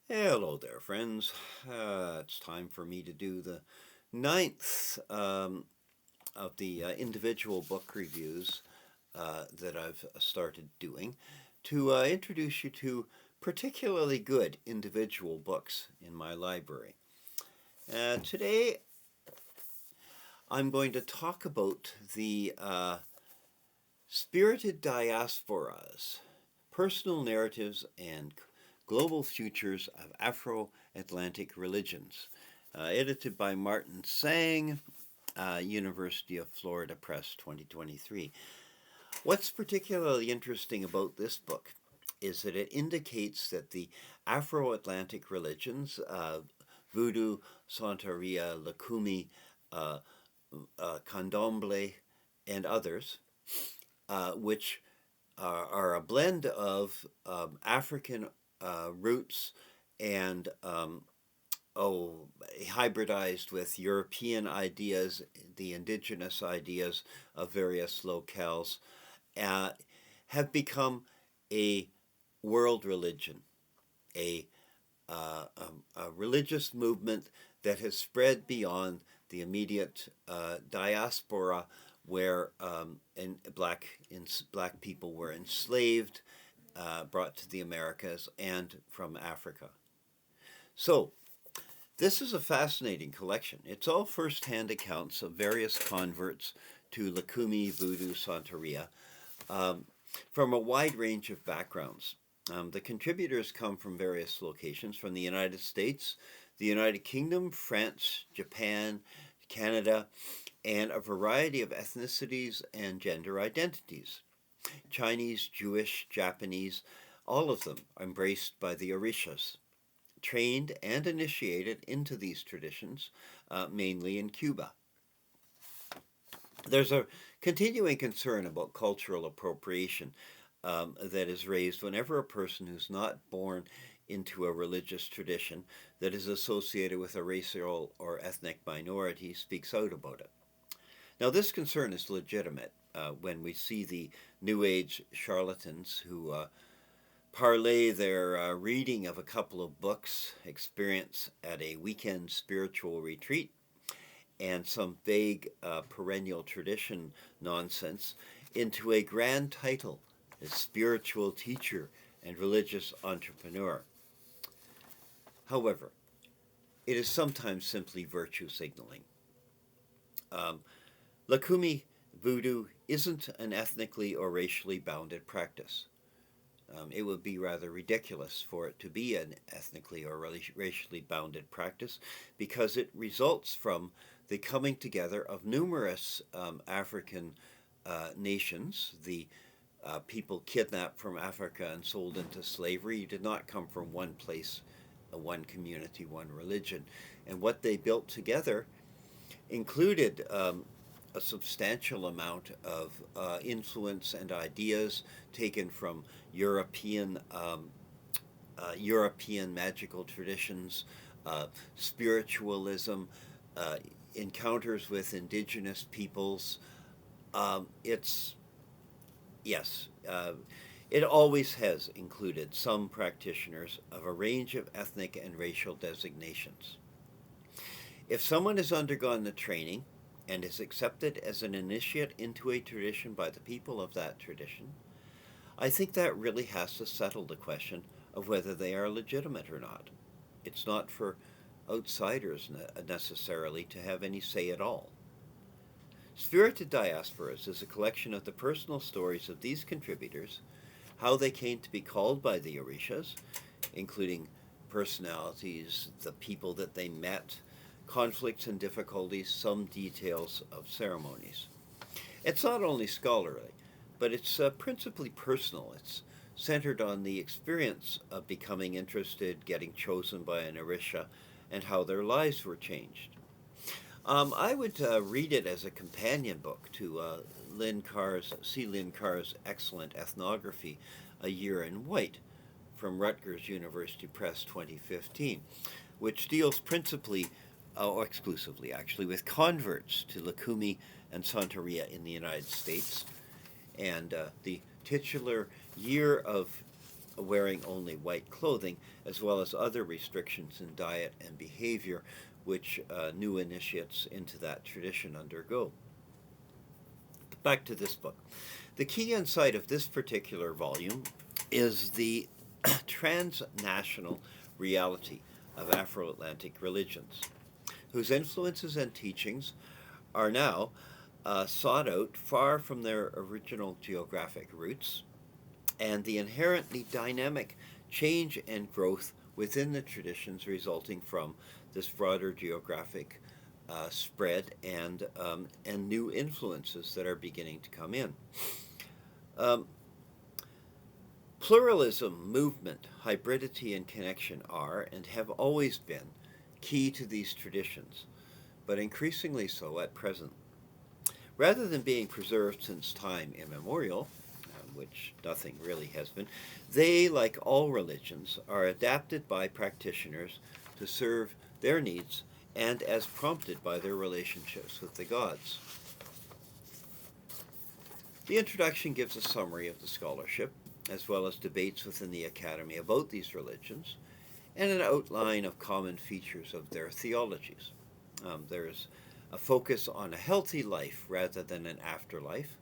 Hello there, friends. It's time for me to do the ninth of the individual book reviews that I've started doing to introduce you to particularly good individual books in my library. Today, I'm going to talk about the Spirited Diasporas, Personal Narratives and Global Futures of Afro-Atlantic Religions, edited by Martin Tsang, University of Florida Press, 2023. What's particularly interesting about this book is that it indicates that the Afro-Atlantic religions, Voodoo, Santaria, Lukumi, uh, Candomblé, and others, which are a blend of African roots and hybridized with European ideas, the indigenous ideas of various locales, uh, have become a world religion, a, a religious movement that has spread beyond the immediate diaspora where black people were enslaved, brought to the Americas, and from Africa. So, this is a fascinating collection. It's all first-hand accounts of various converts to Lukumi, Voodoo, Santeria, um, from a wide range of backgrounds. The contributors come from various locations from the United States, the United Kingdom, France, Japan, Canada, and a variety of ethnicities and gender identities. Chinese, Jewish, Japanese, all of them embraced by the Orishas, trained and initiated into these traditions, mainly in Cuba. There's a continuing concern about cultural appropriation that is raised whenever a person who's not born into a religious tradition that is associated with a racial or ethnic minority speaks out about it. Now, this concern is legitimate when we see the New Age charlatans who parlay their reading of a couple of books, experience at a weekend spiritual retreat, and some vague perennial tradition nonsense into a grand title as spiritual teacher and religious entrepreneur. However, it is sometimes simply virtue signaling. Um, Lakumi voodoo isn't an ethnically or racially bounded practice. It would be rather ridiculous for it to be an ethnically or racially bounded practice because it results from the coming together of numerous African nations. The people kidnapped from Africa and sold into slavery did not come from one place, one community, one religion. And what they built together included a substantial amount of influence and ideas taken from European magical traditions, spiritualism, uh, encounters with indigenous peoples. It's yes, it always has included some practitioners of a range of ethnic and racial designations. If someone has undergone the training and is accepted as an initiate into a tradition by the people of that tradition, I think that really has to settle the question of whether they are legitimate or not. It's not for outsiders necessarily to have any say at all. Spirited Diasporas is a collection of the personal stories of these contributors, how they came to be called by the Orishas, including personalities, the people that they met, conflicts and difficulties, some details of ceremonies. It's not only scholarly, but it's principally personal. It's centered on the experience of becoming interested, getting chosen by an Orisha, and how their lives were changed. I would read it as a companion book to Lynn Carr's excellent ethnography, A Year in White, from Rutgers University Press 2015, which deals principally, or exclusively actually, with converts to Lukumi and Santaria in the United States. And the titular year of wearing only white clothing, as well as other restrictions in diet and behavior which new initiates into that tradition undergo. But back to this book. The key insight of this particular volume is the transnational reality of Afro-Atlantic religions, whose influences and teachings are now sought out far from their original geographic roots, and the inherently dynamic change and growth within the traditions resulting from this broader geographic spread and new influences that are beginning to come in. Pluralism, movement, hybridity, and connection are and have always been key to these traditions, but increasingly so at present. Rather than being preserved since time immemorial, which nothing really has been, they, like all religions, are adapted by practitioners to serve their needs and as prompted by their relationships with the gods. The introduction gives a summary of the scholarship, as well as debates within the Academy about these religions, and an outline of common features of their theologies. There's a focus on a healthy life rather than an afterlife,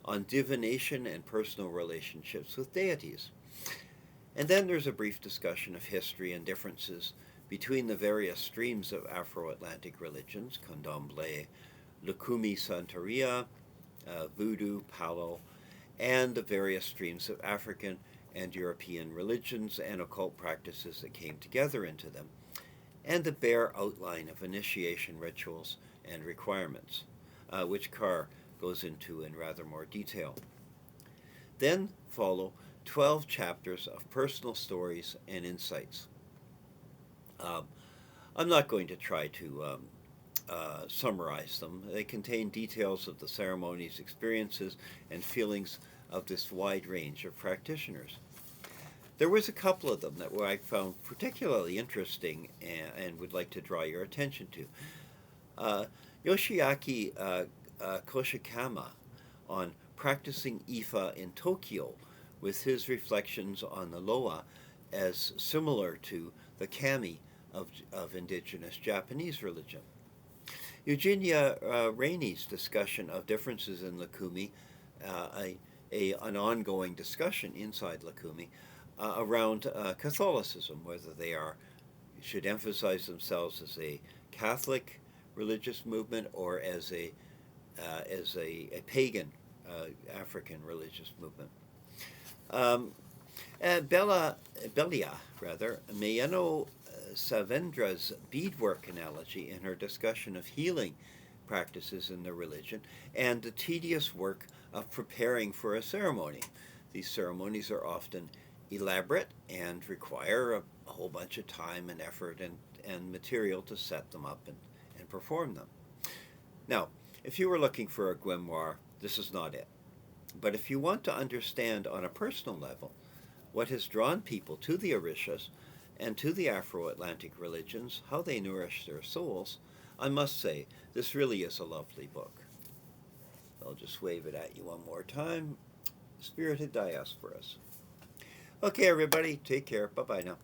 on divination and personal relationships with deities. And then there's a brief discussion of history and differences between the various streams of Afro-Atlantic religions, Candomblé, Lukumi, Santaria, Voodoo, Palo, and the various streams of African and European religions and occult practices that came together into them, and the bare outline of initiation rituals and requirements, which Carr goes into in rather more detail. Then follow 12 chapters of personal stories and insights. I'm not going to try to summarize them. They contain details of the ceremonies, experiences, and feelings of this wide range of practitioners. There was a couple of them that I found particularly interesting and would like to draw your attention to. Yoshiaki Koshikama on practicing Ifa in Tokyo, with his reflections on the Loa as similar to the Kami of indigenous Japanese religion. Eugenia Rainey's discussion of differences in Lukumi, an ongoing discussion inside Lukumi around Catholicism, whether they should emphasize themselves as a Catholic religious movement or as a pagan African religious movement. Belia, Mayeno Savendra's beadwork analogy in her discussion of healing practices in the religion and the tedious work of preparing for a ceremony. These ceremonies are often elaborate and require a whole bunch of time and effort and material to set them up and perform them. Now, if you were looking for a grimoire, this is not it. But if you want to understand on a personal level what has drawn people to the Orishas and to the Afro-Atlantic religions, how they nourish their souls, I must say, this really is a lovely book. I'll just wave it at you one more time. Spirited Diasporas. Okay, everybody, take care. Bye-bye now.